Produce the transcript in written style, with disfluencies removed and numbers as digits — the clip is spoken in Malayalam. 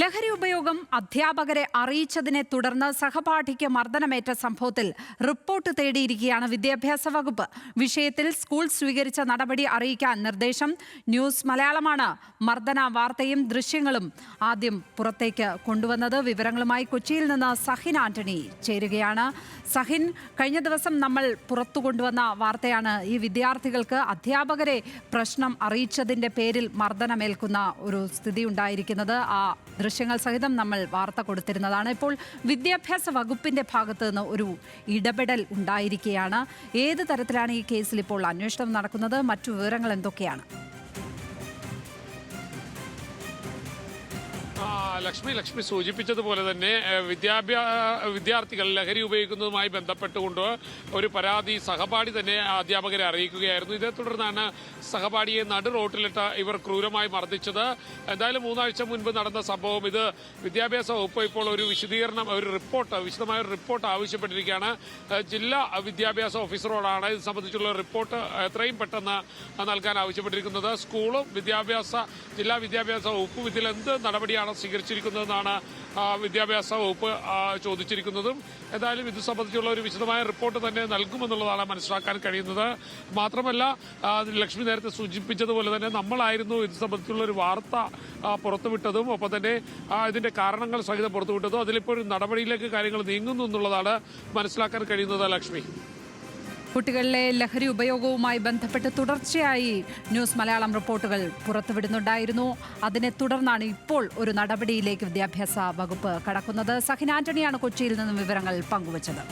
ലഹരി ഉപയോഗം അധ്യാപകരെ അറിയിച്ചതിനെ തുടർന്ന് സഹപാഠിക്ക് മർദ്ദനമേറ്റ സംഭവത്തിൽ റിപ്പോർട്ട് തേടിയിരിക്കുകയാണ് വിദ്യാഭ്യാസ വകുപ്പ്. വിഷയത്തിൽ സ്കൂൾ സ്വീകരിച്ച നടപടി അറിയിക്കാൻ നിർദ്ദേശം. ന്യൂസ് മലയാളമാണ് മർദ്ദന വാർത്തയും ദൃശ്യങ്ങളും ആദ്യം പുറത്തേക്ക് കൊണ്ടുവന്നത്. വിവരങ്ങളുമായി കൊച്ചിയിൽ നിന്ന് സഹിൻ ആന്റണി ചേരുകയാണ്. സഹിൻ, കഴിഞ്ഞ ദിവസം നമ്മൾ പുറത്തു കൊണ്ടുവന്ന വാർത്തയാണ് ഈ വിദ്യാർത്ഥികൾക്ക് അധ്യാപകരെ പ്രശ്നം അറിയിച്ചതിന്റെ പേരിൽ മർദ്ദനമേൽക്കുന്ന ഒരു സ്ഥിതി ഉണ്ടായിരിക്കുന്നത്. ആ ദൃശ്യങ്ങൾ സഹിതം നമ്മൾ വാർത്ത കൊടുത്തിരുന്നതാണ്. ഇപ്പോൾ വിദ്യാഭ്യാസ വകുപ്പിന്റെ ഭാഗത്ത് നിന്ന് ഒരു ഇടപെടൽ ഉണ്ടായിരിക്കുകയാണ്. ഏത് തരത്തിലാണ് ഈ കേസിൽ ഇപ്പോൾ അന്വേഷണം നടക്കുന്നത്? മറ്റു വിവരങ്ങൾ എന്തൊക്കെയാണ്? ലക്ഷ്മി സൂചിപ്പിച്ചതുപോലെ തന്നെ വിദ്യാർത്ഥികൾ ലഹരി ഉപയോഗിക്കുന്നതുമായി ബന്ധപ്പെട്ടുകൊണ്ട് ഒരു പരാതി സഹപാഠി തന്നെ അധ്യാപകരെ അറിയിക്കുകയായിരുന്നു. ഇതേ തുടർന്നാണ് സഹപാഠിയെ നടു റോട്ടിലിട്ട് ഇവർ ക്രൂരമായി മർദ്ദിച്ചത്. എന്തായാലും 3 ആഴ്ച മുൻപ് നടന്ന സംഭവം. ഇത് വിദ്യാഭ്യാസ വകുപ്പ് ഇപ്പോൾ ഒരു വിശദമായ ഒരു റിപ്പോർട്ട് ആവശ്യപ്പെട്ടിരിക്കുകയാണ്. ജില്ലാ വിദ്യാഭ്യാസ ഓഫീസറോടാണ് ഇത് സംബന്ധിച്ചുള്ള റിപ്പോർട്ട് എത്രയും പെട്ടെന്ന് നൽകാൻ ആവശ്യപ്പെട്ടിരിക്കുന്നത്. സ്കൂളും ജില്ലാ വിദ്യാഭ്യാസ വകുപ്പും ഇതിൽ എന്ത് നടപടിയാണ് സ്വീകരിച്ചിരിക്കുന്നതെന്നാണ് വിദ്യാഭ്യാസ വകുപ്പ് ചോദിച്ചിരിക്കുന്നതും. എന്തായാലും ഇത് സംബന്ധിച്ചുള്ള ഒരു വിശദമായ റിപ്പോർട്ട് തന്നെ നൽകുമെന്നുള്ളതാണ് മനസ്സിലാക്കാൻ കഴിയുന്നത്. മാത്രമല്ല, ലക്ഷ്മി നേരത്തെ സൂചിപ്പിച്ചതുപോലെ തന്നെ നമ്മളായിരുന്നു ഇത് സംബന്ധിച്ചുള്ള ഒരു വാർത്ത പുറത്തുവിട്ടതും ഒപ്പം തന്നെ ഇതിന്റെ കാരണങ്ങൾ സഹിതം പുറത്തുവിട്ടതും. അതിലിപ്പോൾ ഒരു നടപടിയിലേക്ക് കാര്യങ്ങൾ നീങ്ങുന്നു എന്നുള്ളതാണ് മനസ്സിലാക്കാൻ കഴിയുന്നത്. ലക്ഷ്മി, കുട്ടികളിലെ ലഹരി ഉപയോഗവുമായി ബന്ധപ്പെട്ട് തുടർച്ചയായി ന്യൂസ് മലയാളം റിപ്പോർട്ടുകൾ പുറത്തുവിടുന്നുണ്ടായിരുന്നു. അതിനെ തുടർന്നാണ് ഇപ്പോൾ ഒരു നടപടിയിലേക്ക് വിദ്യാഭ്യാസ വകുപ്പ് കടക്കുന്നത്. സഹിൻ ആന്റണിയാണ് കൊച്ചിയിൽ നിന്നും വിവരങ്ങൾ പങ്കുവച്ചത്.